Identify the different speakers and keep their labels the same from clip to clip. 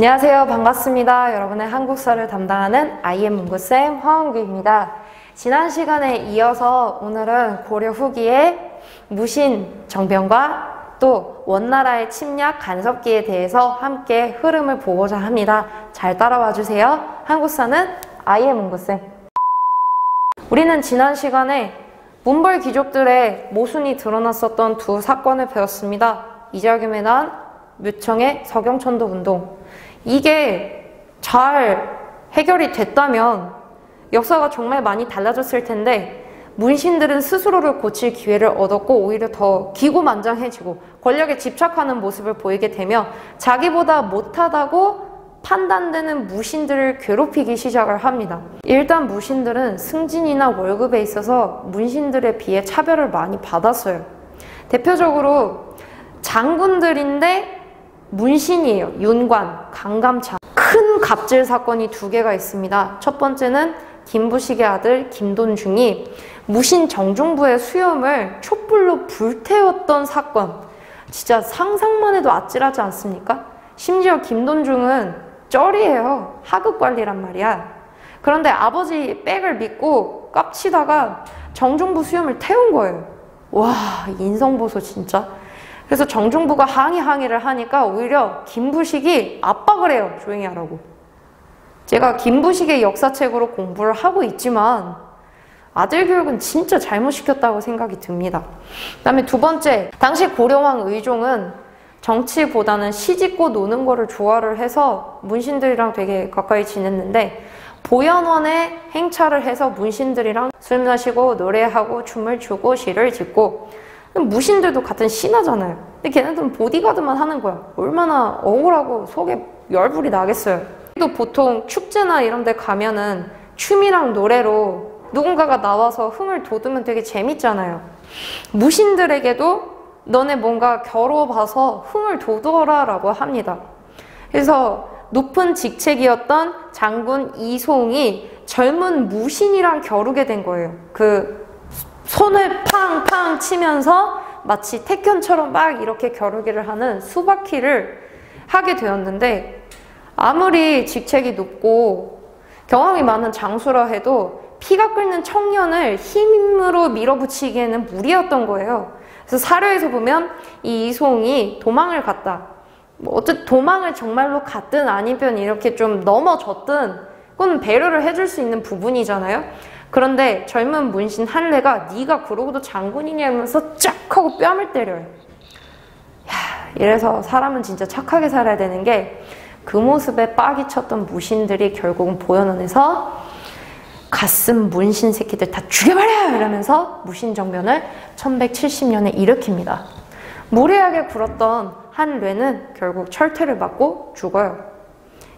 Speaker 1: 안녕하세요. 반갑습니다. 여러분의 한국사를 담당하는 IM 문구쌤 화원규입니다. 지난 시간에 이어서 오늘은 고려 후기의 무신 정변과 또 원나라의 침략 간섭기에 대해서 함께 흐름을 보고자 합니다. 잘 따라와 주세요. 한국사는 IM 문구쌤. 우리는 지난 시간에 문벌 귀족들의 모순이 드러났었던 두 사건을 배웠습니다. 이자겸에 대한 묘청의 서경천도 운동. 이게 잘 해결이 됐다면 역사가 정말 많이 달라졌을 텐데 문신들은 스스로를 고칠 기회를 얻었고 오히려 더 기고만장해지고 권력에 집착하는 모습을 보이게 되며 자기보다 못하다고 판단되는 무신들을 괴롭히기 시작을 합니다. 일단 무신들은 승진이나 월급에 있어서 문신들에 비해 차별을 많이 받았어요. 대표적으로 장군들인데 문신이에요. 윤관, 강감찬. 큰 갑질 사건이 두 개가 있습니다. 첫 번째는 김부식의 아들 김돈중이 무신 정중부의 수염을 촛불로 불태웠던 사건. 진짜 상상만 해도 아찔하지 않습니까? 심지어 김돈중은 쩔이에요. 하급관리란 말이야. 그런데 아버지 백을 믿고 깝치다가 정중부 수염을 태운 거예요. 와, 인성보소 진짜. 그래서 정중부가 항의를 하니까 오히려 김부식이 압박을 해요. 조용히 하라고. 제가 김부식의 역사책으로 공부를 하고 있지만 아들 교육은 진짜 잘못 시켰다고 생각이 듭니다. 그 다음에 두 번째, 당시 고려왕 의종은 정치보다는 시집고 노는 거를 좋아를 해서 문신들이랑 되게 가까이 지냈는데 보현원에 행차를 해서 문신들이랑 술 마시고 노래하고 춤을 추고 시를 짓고 무신들도 같은 신하잖아요. 근데 걔네들은 보디가드만 하는 거야. 얼마나 억울하고 속에 열불이 나겠어요. 또 보통 축제나 이런 데 가면은 춤이랑 노래로 누군가가 나와서 흥을 돋우면 되게 재밌잖아요. 무신들에게도 너네 뭔가 겨뤄봐서 흥을 돋워라 라고 합니다. 그래서 높은 직책이었던 장군 이송이 젊은 무신이랑 겨루게 된 거예요. 그 손을 팡팡 치면서 마치 태견처럼 막 이렇게 겨루기를 하는 수바퀴를 하게 되었는데 아무리 직책이 높고 경험이 많은 장수라 해도 피가 끓는 청년을 힘으로 밀어붙이기에는 무리였던 거예요. 그래서 사료에서 보면 이 이송이 도망을 갔다. 뭐 어쨌든 도망을 정말로 갔든 아니면 이렇게 좀 넘어졌든 그건 배려를 해줄 수 있는 부분이잖아요. 그런데 젊은 문신 한례가 네가 그러고도 장군이냐면서 쫙 하고 뺨을 때려요. 야, 이래서 사람은 진짜 착하게 살아야 되는 게 그 모습에 빡이 쳤던 무신들이 결국은 보현원에서 가슴 문신 새끼들 다 죽여버려! 이러면서 무신정변을 1170년에 일으킵니다. 무례하게 굴었던 한례는 결국 철퇴를 받고 죽어요.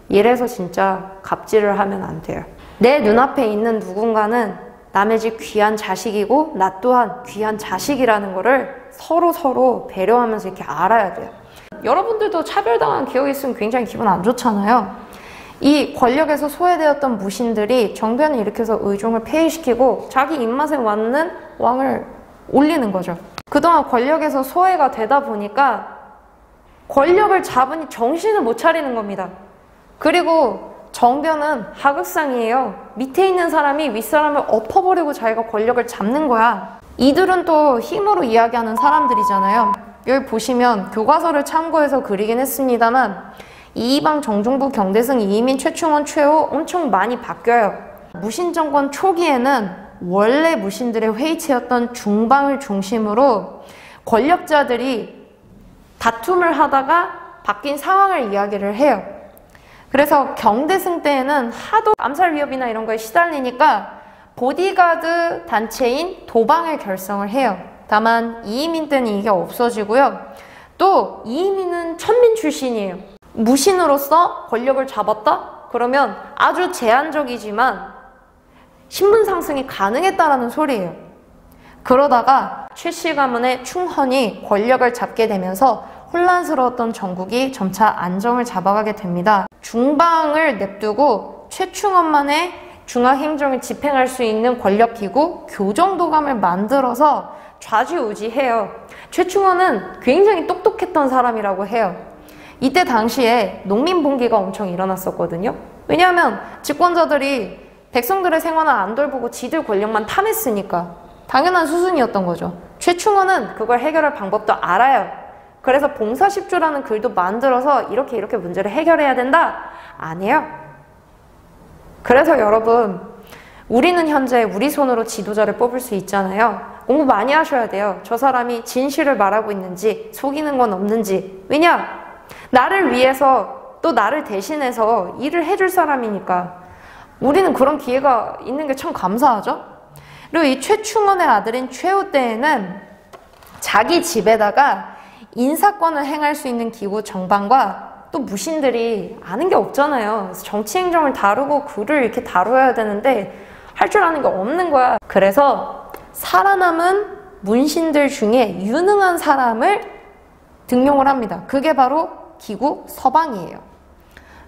Speaker 1: 이래서 진짜 갑질을 하면 안 돼요. 내 눈앞에 있는 누군가는 남의 집 귀한 자식이고 나 또한 귀한 자식이라는 거를 서로 배려하면서 이렇게 알아야 돼요. 여러분들도 차별당한 기억이 있으면 굉장히 기분 안 좋잖아요. 이 권력에서 소외되었던 무신들이 정변을 일으켜서 의종을 폐위시키고 자기 입맛에 맞는 왕을 올리는 거죠. 그동안 권력에서 소외가 되다 보니까 권력을 잡으니 정신을 못 차리는 겁니다. 그리고 정변은 하극상이에요. 밑에 있는 사람이 윗사람을 엎어버리고 자기가 권력을 잡는 거야. 이들은 또 힘으로 이야기하는 사람들이잖아요. 여기 보시면 교과서를 참고해서 그리긴 했습니다만 이이방, 정중부, 경대승, 이이민, 최충원, 최호 엄청 많이 바뀌어요. 무신정권 초기에는 원래 무신들의 회의체였던 중방을 중심으로 권력자들이 다툼을 하다가 바뀐 상황을 이야기를 해요. 그래서 경대승 때에는 하도 암살 위협이나 이런 거에 시달리니까 보디가드 단체인 도방을 결성을 해요. 다만 이이민 때는 이게 없어지고요. 또 이이민은 천민 출신이에요. 무신으로서 권력을 잡았다? 그러면 아주 제한적이지만 신분 상승이 가능했다라는 소리예요. 그러다가 최씨 가문의 충헌이 권력을 잡게 되면서 혼란스러웠던 전국이 점차 안정을 잡아가게 됩니다. 중방을 냅두고 최충헌만의 중앙행정을 집행할 수 있는 권력기구 교정도감을 만들어서 좌지우지해요. 최충헌은 굉장히 똑똑했던 사람이라고 해요. 이때 당시에 농민봉기가 엄청 일어났었거든요. 왜냐하면 집권자들이 백성들의 생활을 안 돌보고 지들 권력만 탐했으니까 당연한 수순이었던 거죠. 최충원은 그걸 해결할 방법도 알아요. 그래서 봉사십조라는 글도 만들어서 이렇게 문제를 해결해야 된다? 안 해요. 그래서 여러분, 우리는 현재 우리 손으로 지도자를 뽑을 수 있잖아요. 공부 많이 하셔야 돼요. 저 사람이 진실을 말하고 있는지, 속이는 건 없는지. 왜냐? 나를 위해서 또 나를 대신해서 일을 해줄 사람이니까 우리는 그런 기회가 있는 게 참 감사하죠. 그리고 이 최충원의 아들인 최후 때에는 자기 집에다가 인사권을 행할 수 있는 기구 정방과 또 무신들이 아는 게 없잖아요. 그래서 정치 행정을 다루고 글을 이렇게 다뤄야 되는데 할 줄 아는 게 없는 거야. 그래서 살아남은 문신들 중에 유능한 사람을 등용을 합니다. 그게 바로 기구 서방이에요.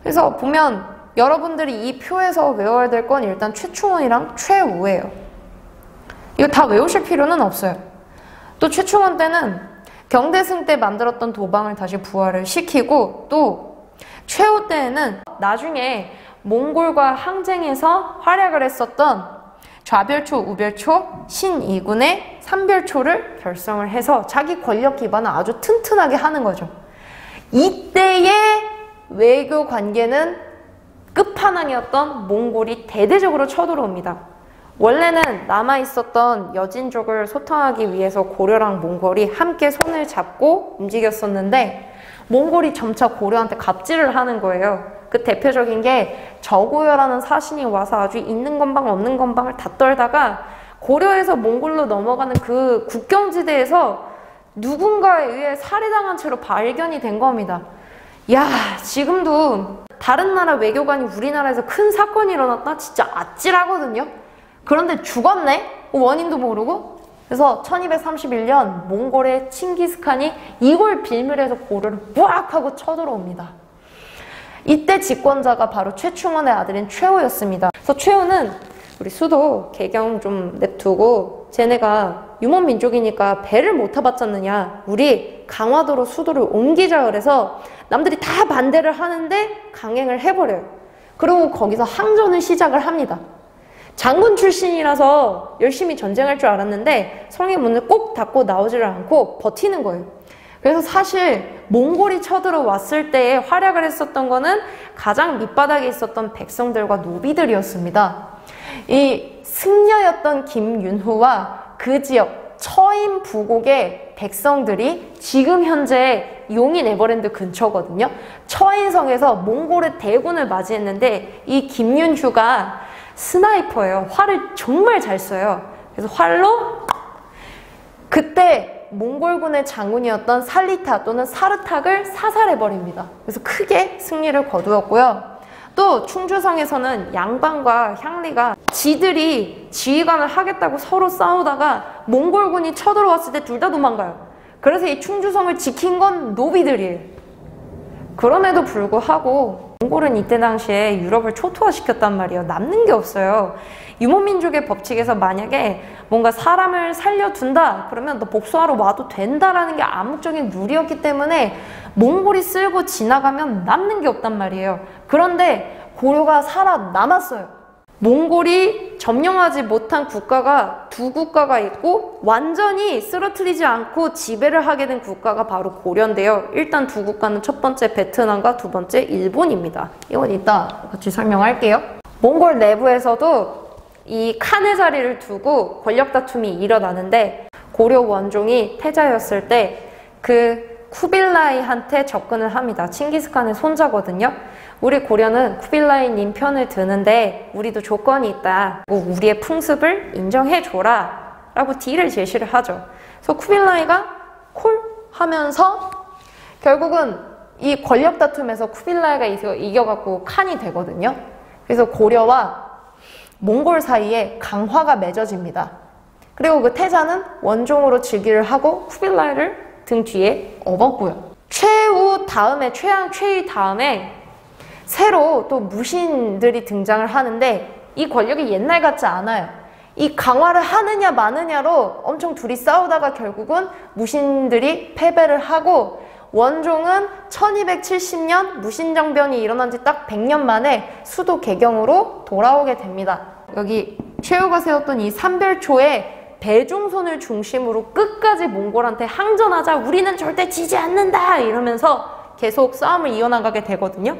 Speaker 1: 그래서 보면 여러분들이 이 표에서 외워야 될 건 일단 최충원이랑 최우예요. 이거 다 외우실 필요는 없어요. 또 최충원 때는 경대승 때 만들었던 도방을 다시 부활을 시키고, 또 최후 때에는 나중에 몽골과 항쟁에서 활약을 했었던 좌별초, 우별초, 신이군의 삼별초를 결성을 해서 자기 권력 기반을 아주 튼튼하게 하는 거죠. 이때의 외교 관계는 끝판왕이었던 몽골이 대대적으로 쳐들어옵니다. 원래는 남아있었던 여진족을 소탕하기 위해서 고려랑 몽골이 함께 손을 잡고 움직였었는데 몽골이 점차 고려한테 갑질을 하는 거예요. 그 대표적인 게 저고려라는 사신이 와서 아주 있는 건방 없는 건방을 다 떨다가 고려에서 몽골로 넘어가는 그 국경지대에서 누군가에 의해 살해당한 채로 발견이 된 겁니다. 야, 지금도 다른 나라 외교관이 우리나라에서 큰 사건이 일어났다? 진짜 아찔하거든요. 그런데 죽었네? 원인도 모르고? 그래서 1231년 몽골의 칭기스칸이 이걸 빌미로 해서 고려를 뿌악 하고 쳐들어옵니다. 이때 집권자가 바로 최충원의 아들인 최후였습니다. 그래서 최후는 우리 수도 개경 좀 냅두고 쟤네가 유목민족이니까 배를 못 타봤잖느냐, 우리 강화도로 수도를 옮기자 그래서 남들이 다 반대를 하는데 강행을 해버려요. 그리고 거기서 항전을 시작을 합니다. 장군 출신이라서 열심히 전쟁할 줄 알았는데 성의 문을 꼭 닫고 나오지를 않고 버티는 거예요. 그래서 사실 몽골이 쳐들어왔을 때 활약을 했었던 거는 가장 밑바닥에 있었던 백성들과 노비들이었습니다. 이 승려였던 김윤후와 그 지역 처임 부곡의 백성들이 지금 현재 용인 에버랜드 근처거든요. 처인성에서 몽골의 대군을 맞이했는데 이 김윤후가 스나이퍼예요. 활을 정말 잘 쏴요. 그래서 활로 그때 몽골군의 장군이었던 살리타 또는 사르탁을 사살해버립니다. 그래서 크게 승리를 거두었고요. 또 충주성에서는 양반과 향리가 지들이 지휘관을 하겠다고 서로 싸우다가 몽골군이 쳐들어왔을 때 둘 다 도망가요. 그래서 이 충주성을 지킨 건 노비들이에요. 그럼에도 불구하고 몽골은 이때 당시에 유럽을 초토화시켰단 말이에요. 남는 게 없어요. 유목민족의 법칙에서 만약에 뭔가 사람을 살려둔다 그러면 너 복수하러 와도 된다라는 게 암묵적인 룰이었기 때문에 몽골이 쓸고 지나가면 남는 게 없단 말이에요. 그런데 고려가 살아남았어요. 몽골이 점령하지 못한 국가가 두 국가가 있고 완전히 쓰러뜨리지 않고 지배를 하게 된 국가가 바로 고려인데요. 일단 두 국가는 첫 번째 베트남과 두 번째 일본입니다. 이건 이따 같이 설명할게요. 몽골 내부에서도 이 칸의 자리를 두고 권력 다툼이 일어나는데 고려 원종이 태자였을 때 그 쿠빌라이한테 접근을 합니다. 칭기스칸의 손자거든요. 우리 고려는 쿠빌라이님 편을 드는데 우리도 조건이 있다. 우리의 풍습을 인정해줘라 라고 딜을 제시를 하죠. 그래서 쿠빌라이가 콜 하면서 결국은 이 권력 다툼에서 쿠빌라이가 이겨갖고 칸이 되거든요. 그래서 고려와 몽골 사이에 강화가 맺어집니다. 그리고 그 태자는 원종으로 즉위를 하고 쿠빌라이를 등 뒤에 업었고요. 최후 다음에 최희 다음에 새로 또 무신들이 등장을 하는데 이 권력이 옛날 같지 않아요. 이 강화를 하느냐 마느냐로 엄청 둘이 싸우다가 결국은 무신들이 패배를 하고 원종은 1270년 무신정변이 일어난 지 딱 100년 만에 수도 개경으로 돌아오게 됩니다. 여기 최후가 세웠던 이 삼별초에 배종손을 중심으로 끝까지 몽골한테 항전하자, 우리는 절대 지지 않는다 이러면서 계속 싸움을 이어나가게 되거든요.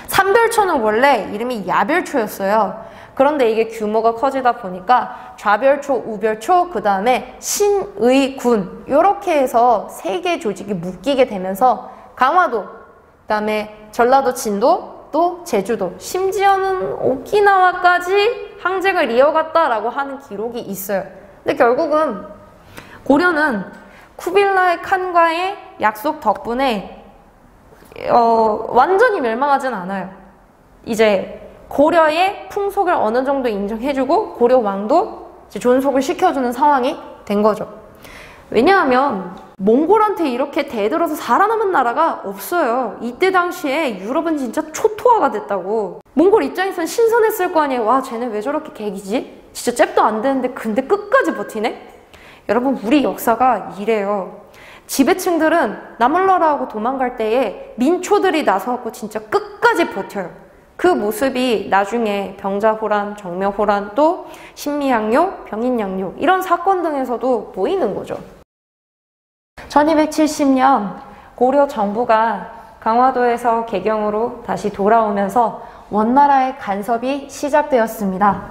Speaker 1: 삼별초는 원래 이름이 야별초였어요. 그런데 이게 규모가 커지다 보니까 좌별초, 우별초, 그 다음에 신의군 이렇게 해서 3개의 조직이 묶이게 되면서 강화도, 그 다음에 전라도, 진도, 또 제주도, 심지어는 오키나와까지 항쟁을 이어갔다라고 하는 기록이 있어요. 근데 결국은 고려는 쿠빌라이 칸과의 약속 덕분에 완전히 멸망하진 않아요. 이제 고려의 풍속을 어느 정도 인정해주고 고려 왕도 이제 존속을 시켜주는 상황이 된 거죠. 왜냐하면 몽골한테 이렇게 대들어서 살아남은 나라가 없어요. 이때 당시에 유럽은 진짜 초토화가 됐다고. 몽골 입장에선 신선했을 거 아니에요. 와, 쟤네 왜 저렇게 개기지? 진짜 잽도 안 되는데 근데 끝까지 버티네? 여러분, 우리 역사가 이래요. 지배층들은 나물러라 하고 도망갈 때에 민초들이 나서갖고 진짜 끝까지 버텨요. 그 모습이 나중에 병자호란, 정묘호란, 또 신미양요, 병인양요 이런 사건 등에서도 보이는 거죠. 1270년 고려 정부가 강화도에서 개경으로 다시 돌아오면서 원나라의 간섭이 시작되었습니다.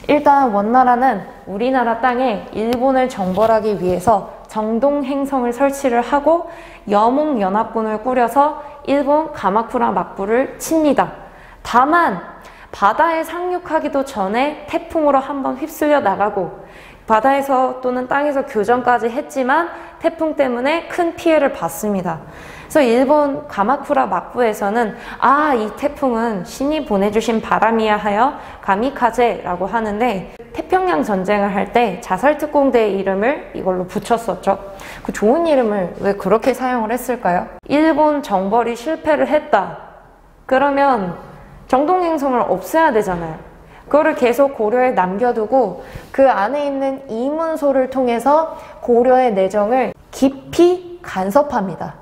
Speaker 1: 일단 원나라는 우리나라 땅에 일본을 정벌하기 위해서 정동행성을 설치를 하고 여몽연합군을 꾸려서 일본 가마쿠라 막부를 칩니다. 다만 바다에 상륙하기도 전에 태풍으로 한번 휩쓸려 나가고 바다에서 또는 땅에서 교전까지 했지만 태풍 때문에 큰 피해를 봤습니다. 그래서 일본 가마쿠라 막부에서는 이 태풍은 신이 보내주신 바람이야 하여 가미카제라고 하는데, 태평양 전쟁을 할 때 자살특공대의 이름을 이걸로 붙였었죠. 그 좋은 이름을 왜 그렇게 사용을 했을까요? 일본 정벌이 실패를 했다. 그러면 정동행성을 없애야 되잖아요. 그거를 계속 고려에 남겨두고 그 안에 있는 이문소를 통해서 고려의 내정을 깊이 간섭합니다.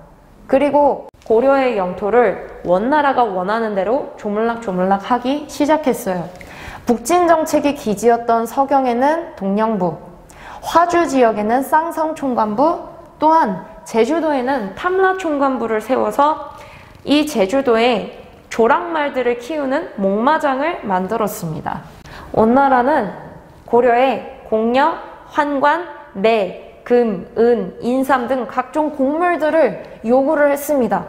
Speaker 1: 그리고 고려의 영토를 원나라가 원하는 대로 조물락조물락 하기 시작했어요. 북진 정책의 기지였던 서경에는 동령부, 화주 지역에는 쌍성 총관부, 또한 제주도에는 탐라 총관부를 세워서 이 제주도에 조랑말들을 키우는 목마장을 만들었습니다. 원나라는 고려에 공녀, 환관, 매, 금, 은, 인삼 등 각종 곡물들을 요구를 했습니다.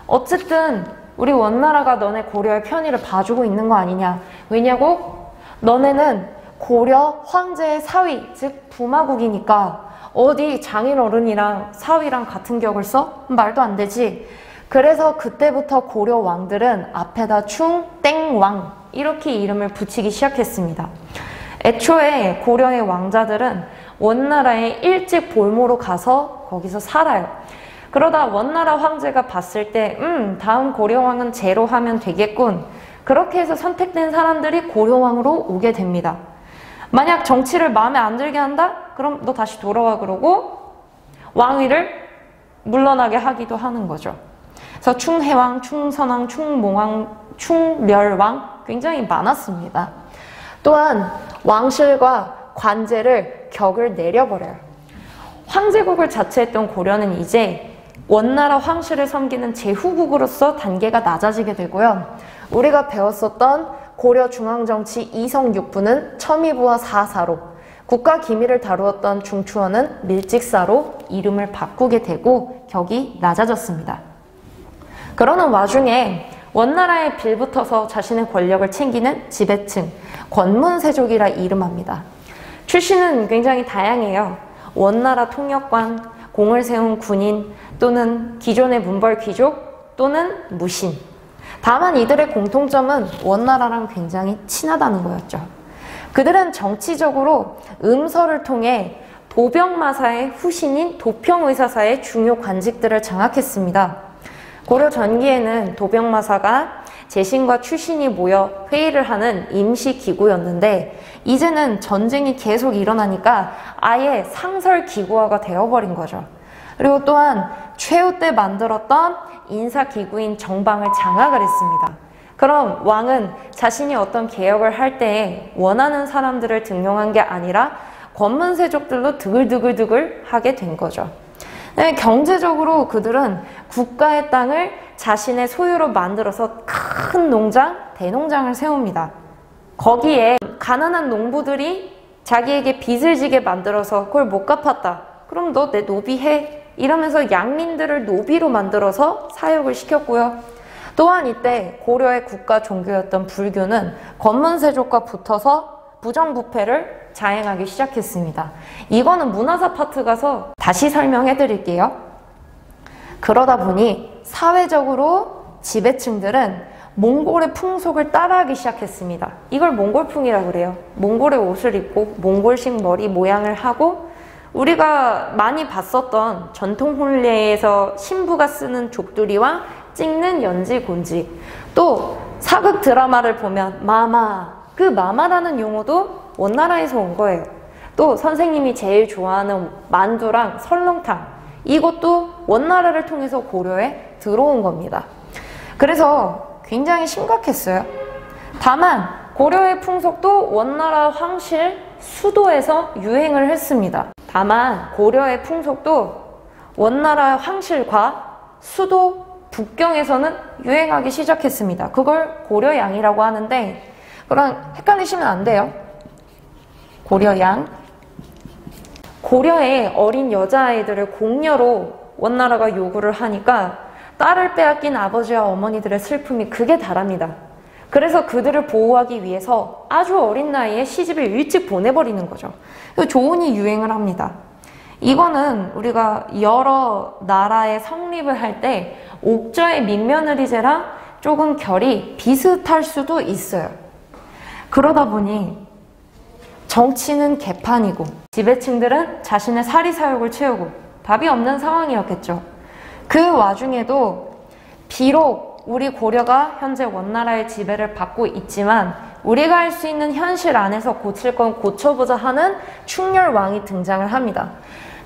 Speaker 1: 어쨌든 우리 원나라가 너네 고려의 편의를 봐주고 있는 거 아니냐. 왜냐고? 너네는 고려 황제의 사위, 즉 부마국이니까 어디 장인어른이랑 사위랑 같은 격을 써? 말도 안 되지. 그래서 그때부터 고려 왕들은 앞에다 충, 땡, 왕 이렇게 이름을 붙이기 시작했습니다. 애초에 고려의 왕자들은 원나라에 일찍 볼모로 가서 거기서 살아요. 그러다 원나라 황제가 봤을 때 다음 고려왕은 쟤로 하면 되겠군. 그렇게 해서 선택된 사람들이 고려왕으로 오게 됩니다. 만약 정치를 마음에 안 들게 한다? 그럼 너 다시 돌아와 그러고 왕위를 물러나게 하기도 하는 거죠. 그래서 충해왕, 충선왕, 충몽왕, 충멸왕 굉장히 많았습니다. 또한 왕실과 관제를 격을 내려버려요. 황제국을 자처했던 고려는 이제 원나라 황실을 섬기는 제후국으로서 단계가 낮아지게 되고요. 우리가 배웠었던 고려 중앙정치 이성육부는 첨의부와 사사로, 국가 기밀을 다루었던 중추원은 밀직사로 이름을 바꾸게 되고 격이 낮아졌습니다. 그러는 와중에 원나라에 빌붙어서 자신의 권력을 챙기는 지배층, 권문세족이라 이름합니다. 출신은 굉장히 다양해요. 원나라 통역관, 공을 세운 군인, 또는 기존의 문벌 귀족, 또는 무신. 다만 이들의 공통점은 원나라랑 굉장히 친하다는 거였죠. 그들은 정치적으로 음서를 통해 도병마사의 후신인 도평의사사의 중요 관직들을 장악했습니다. 고려 전기에는 도병마사가 재신과 출신이 모여 회의를 하는 임시기구였는데 이제는 전쟁이 계속 일어나니까 아예 상설기구화가 되어버린 거죠. 그리고 또한 최후 때 만들었던 인사기구인 정방을 장악을 했습니다. 그럼 왕은 자신이 어떤 개혁을 할 때 원하는 사람들을 등용한 게 아니라 권문세족들로 드글드글드글 하게 된 거죠. 경제적으로 그들은 국가의 땅을 자신의 소유로 만들어서 큰 농장, 대농장을 세웁니다. 거기에 가난한 농부들이 자기에게 빚을 지게 만들어서 그걸 못 갚았다. 그럼 너 내 노비해. 이러면서 양민들을 노비로 만들어서 사육을 시켰고요. 또한 이때 고려의 국가 종교였던 불교는 권문세족과 붙어서 부정부패를 자행하기 시작했습니다. 이거는 문화사 파트 가서 다시 설명해 드릴게요. 그러다 보니 사회적으로 지배층들은 몽골의 풍속을 따라하기 시작했습니다. 이걸 몽골풍이라고 그래요. 몽골의 옷을 입고 몽골식 머리 모양을 하고 우리가 많이 봤었던 전통 혼례에서 신부가 쓰는 족두리와 찍는 연지 곤지, 또 사극 드라마를 보면 마마, 그 마마라는 용어도 원나라에서 온 거예요. 또 선생님이 제일 좋아하는 만두랑 설렁탕, 이것도 원나라를 통해서 고려에 들어온 겁니다. 그래서 굉장히 심각했어요. 다만 고려의 풍속도 원나라 황실 수도에서 유행을 했습니다. 다만 고려의 풍속도 원나라 황실과 수도 북경에서는 유행하기 시작했습니다. 그걸 고려양이라고 하는데 그럼 헷갈리시면 안 돼요. 고려양. 고려의 어린 여자아이들을 공여로 원나라가 요구를 하니까 딸을 빼앗긴 아버지와 어머니들의 슬픔이 극에 달합니다. 그래서 그들을 보호하기 위해서 아주 어린 나이에 시집을 일찍 보내버리는 거죠. 조언이 유행을 합니다. 이거는 우리가 여러 나라의 성립을 할 때 옥저의 민며느리제랑 조금 결이 비슷할 수도 있어요. 그러다 보니 정치는 개판이고 지배층들은 자신의 사리사욕을 채우고 답이 없는 상황이었겠죠. 그 와중에도 비록 우리 고려가 현재 원나라의 지배를 받고 있지만 우리가 할 수 있는 현실 안에서 고칠 건 고쳐보자 하는 충렬왕이 등장을 합니다.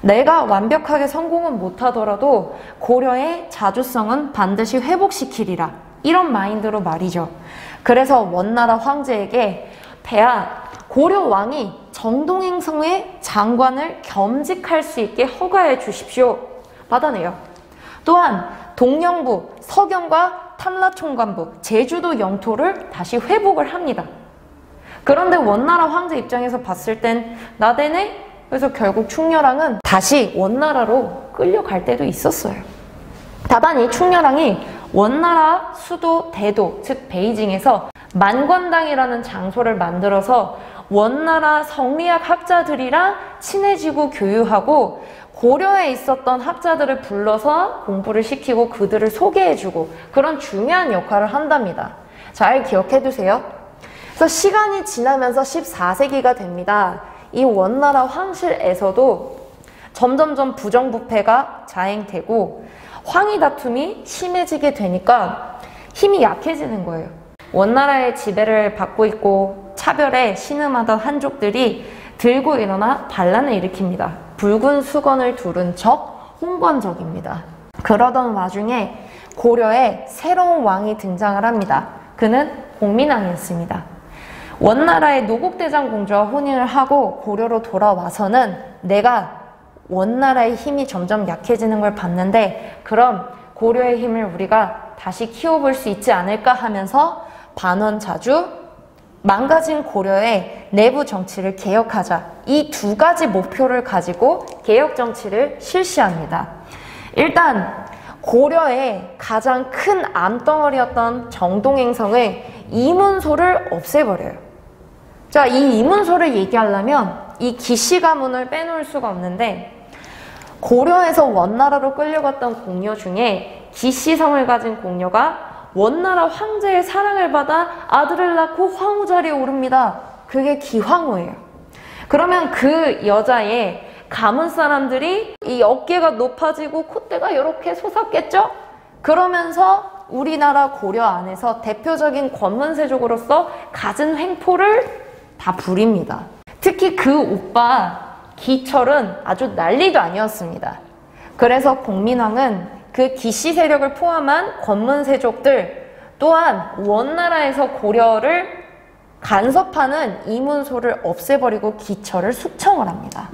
Speaker 1: 내가 완벽하게 성공은 못하더라도 고려의 자주성은 반드시 회복시키리라, 이런 마인드로 말이죠. 그래서 원나라 황제에게 고려 왕이 정동행성의 장관을 겸직할 수 있게 허가해 주십시오. 받아내요. 또한 동령부, 서경과 탐라총관부, 제주도 영토를 다시 회복을 합니다. 그런데 원나라 황제 입장에서 봤을 땐 나대네? 그래서 결국 충렬왕은 다시 원나라로 끌려갈 때도 있었어요. 다만 이 충렬왕이 원나라 수도 대도, 즉 베이징에서 만관당이라는 장소를 만들어서 원나라 성리학 학자들이랑 친해지고 교류하고 고려에 있었던 학자들을 불러서 공부를 시키고 그들을 소개해주고 그런 중요한 역할을 한답니다. 잘 기억해두세요. 그래서 시간이 지나면서 14세기가 됩니다. 이 원나라 황실에서도 점점점 부정부패가 자행되고 황위 다툼이 심해지게 되니까 힘이 약해지는 거예요. 원나라의 지배를 받고 있고 차별에 신음하던 한족들이 들고 일어나 반란을 일으킵니다. 붉은 수건을 두른 적 홍건적입니다. 그러던 와중에 고려에 새로운 왕이 등장을 합니다. 그는 공민왕이었습니다. 원나라의 노곡대장 공주와 혼인을 하고 고려로 돌아와서는 내가 원나라의 힘이 점점 약해지는 걸 봤는데 그럼 고려의 힘을 우리가 다시 키워볼 수 있지 않을까 하면서 반원자주, 망가진 고려의 내부 정치를 개혁하자, 이 두 가지 목표를 가지고 개혁 정치를 실시합니다. 일단 고려의 가장 큰 암덩어리였던 정동행성의 이문소를 없애버려요. 자, 이 이문소를 얘기하려면 이 기씨 가문을 빼놓을 수가 없는데 고려에서 원나라로 끌려갔던 공녀 중에 기씨성을 가진 공녀가 원나라 황제의 사랑을 받아 아들을 낳고 황후 자리에 오릅니다. 그게 기황후예요. 그러면 그 여자의 가문 사람들이 이 어깨가 높아지고 콧대가 이렇게 솟았겠죠? 그러면서 우리나라 고려 안에서 대표적인 권문세족으로서 갖은 횡포를 다 부립니다. 특히 그 오빠 기철은 아주 난리도 아니었습니다. 그래서 공민왕은 그 기씨 세력을 포함한 권문세족들 또한 원나라에서 고려를 간섭하는 이문소를 없애버리고 기처를 숙청을 합니다.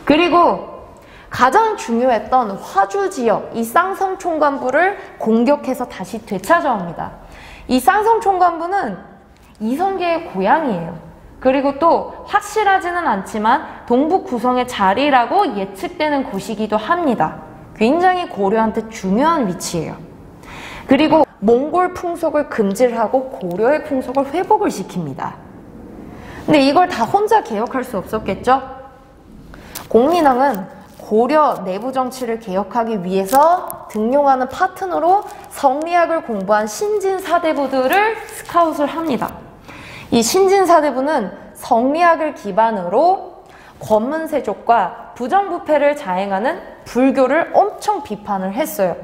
Speaker 1: 그리고 가장 중요했던 화주 지역, 이 쌍성 총관부를 공격해서 다시 되찾아옵니다. 이 쌍성 총관부는 이성계의 고향이에요. 그리고 또 확실하지는 않지만 동북 구성의 자리라고 예측되는 곳이기도 합니다. 굉장히 고려한테 중요한 위치예요. 그리고 몽골 풍속을 금지를 하고 고려의 풍속을 회복을 시킵니다. 근데 이걸 다 혼자 개혁할 수 없었겠죠? 공민왕은 고려 내부 정치를 개혁하기 위해서 등용하는 파트너로 성리학을 공부한 신진사대부들을 스카웃을 합니다. 이 신진사대부는 성리학을 기반으로 권문세족과 부정부패를 자행하는 불교를 엄청 비판을 했어요.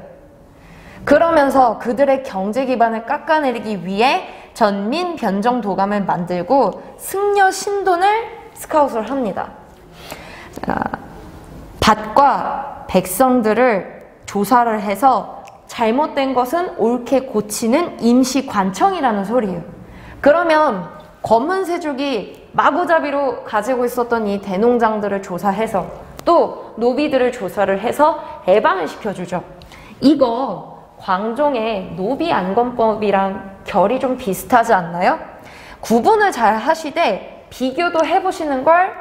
Speaker 1: 그러면서 그들의 경제 기반을 깎아내리기 위해 전민 변정 도감을 만들고 승려 신돈을 스카웃을 합니다. 밭과 백성들을 조사를 해서 잘못된 것은 옳게 고치는 임시관청이라는 소리예요. 그러면 권문세족이 마구잡이로 가지고 있었던 이 대농장들을 조사해서 또 노비들을 조사를 해서 해방을 시켜주죠. 이거 광종의 노비안건법이랑 결이 좀 비슷하지 않나요? 구분을 잘 하시되 비교도 해보시는 걸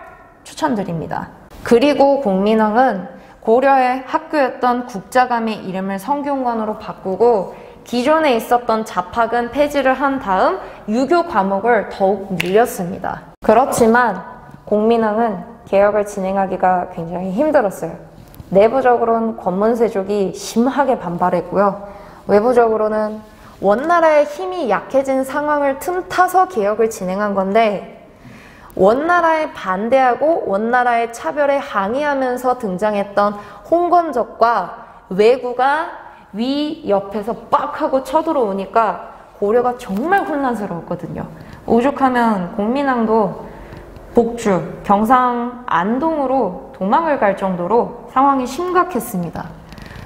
Speaker 1: 추천드립니다. 그리고 공민왕은 고려의 학교였던 국자감의 이름을 성균관으로 바꾸고 기존에 있었던 잡학은 폐지를 한 다음 유교 과목을 더욱 늘렸습니다. 그렇지만 공민왕은 개혁을 진행하기가 굉장히 힘들었어요. 내부적으로는 권문세족이 심하게 반발했고요. 외부적으로는 원나라의 힘이 약해진 상황을 틈타서 개혁을 진행한 건데 원나라에 반대하고 원나라의 차별에 항의하면서 등장했던 홍건적과 왜구가 위 옆에서 빡 하고 쳐들어오니까 고려가 정말 혼란스러웠거든요. 오죽하면 공민왕도 복주, 경상 안동으로 도망을 갈 정도로 상황이 심각했습니다.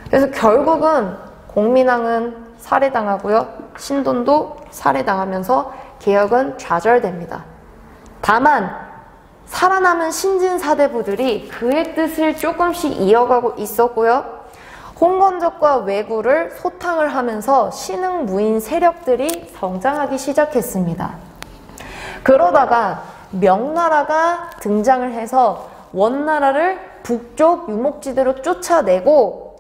Speaker 1: 그래서 결국은 공민왕은 살해당하고요. 신돈도 살해당하면서 개혁은 좌절됩니다. 다만 살아남은 신진사대부들이 그의 뜻을 조금씩 이어가고 있었고요. 홍건적과 왜구를 소탕을 하면서 신흥무인 세력들이 성장하기 시작했습니다. 그러다가 명나라가 등장을 해서 원나라를 북쪽 유목지대로 쫓아내고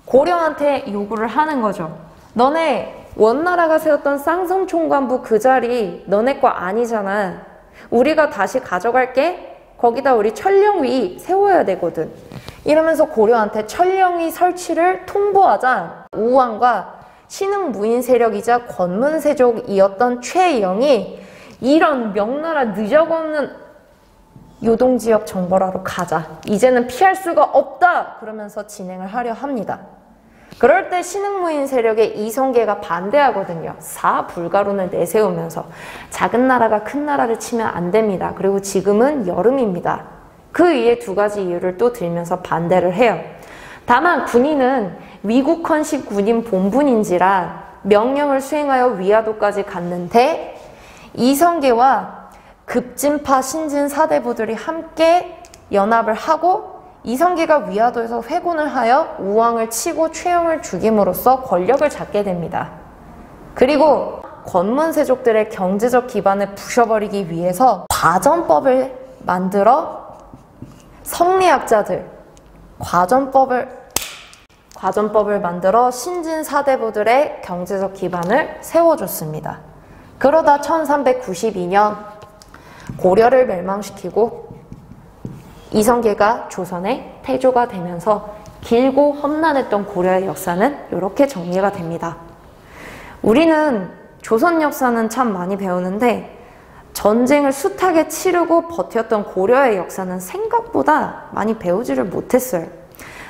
Speaker 1: 고려한테 요구를 하는 거죠. 너네 원나라가 세웠던 쌍성총관부 그 자리 너네 거 아니잖아. 우리가 다시 가져갈게. 거기다 우리 천령위 세워야 되거든. 이러면서 고려한테 천령위 설치를 통보하자 우왕과 신흥무인 세력이자 권문세족이었던 최영이 이런 명나라 느적없는 요동지역 정벌하러 가자. 이제는 피할 수가 없다. 그러면서 진행을 하려 합니다. 그럴 때 신흥무인 세력의 이성계가 반대하거든요. 사불가론을 내세우면서 작은 나라가 큰 나라를 치면 안 됩니다. 그리고 지금은 여름입니다. 그 위에 두 가지 이유를 또 들면서 반대를 해요. 다만 군인은 위국헌식 군인 본분인지라 명령을 수행하여 위화도까지 갔는데 이성계와 급진파 신진 사대부들이 함께 연합을 하고 이성계가 위화도에서 회군을 하여 우왕을 치고 최영을 죽임으로써 권력을 잡게 됩니다. 그리고 권문세족들의 경제적 기반을 부셔버리기 위해서 과전법을 만들어 성리학자들 과전법을 만들어 신진 사대부들의 경제적 기반을 세워줬습니다. 그러다 1392년 고려를 멸망시키고 이성계가 조선의 태조가 되면서 길고 험난했던 고려의 역사는 이렇게 정리가 됩니다. 우리는 조선 역사는 참 많이 배우는데 전쟁을 숱하게 치르고 버텼던 고려의 역사는 생각보다 많이 배우지를 못했어요.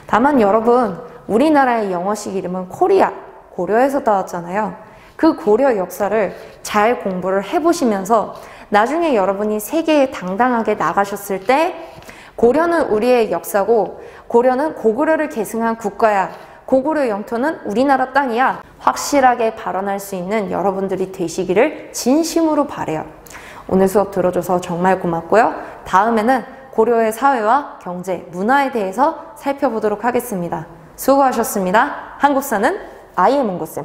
Speaker 1: 다만 여러분, 우리나라의 영어식 이름은 코리아, 고려에서 나왔잖아요. 그 고려 역사를 잘 공부를 해보시면서 나중에 여러분이 세계에 당당하게 나가셨을 때 고려는 우리의 역사고 고려는 고구려를 계승한 국가야. 고구려 영토는 우리나라 땅이야. 확실하게 발언할 수 있는 여러분들이 되시기를 진심으로 바라요. 오늘 수업 들어줘서 정말 고맙고요. 다음에는 고려의 사회와 경제, 문화에 대해서 살펴보도록 하겠습니다. 수고하셨습니다. 한국사는 아이엠 문고쌤.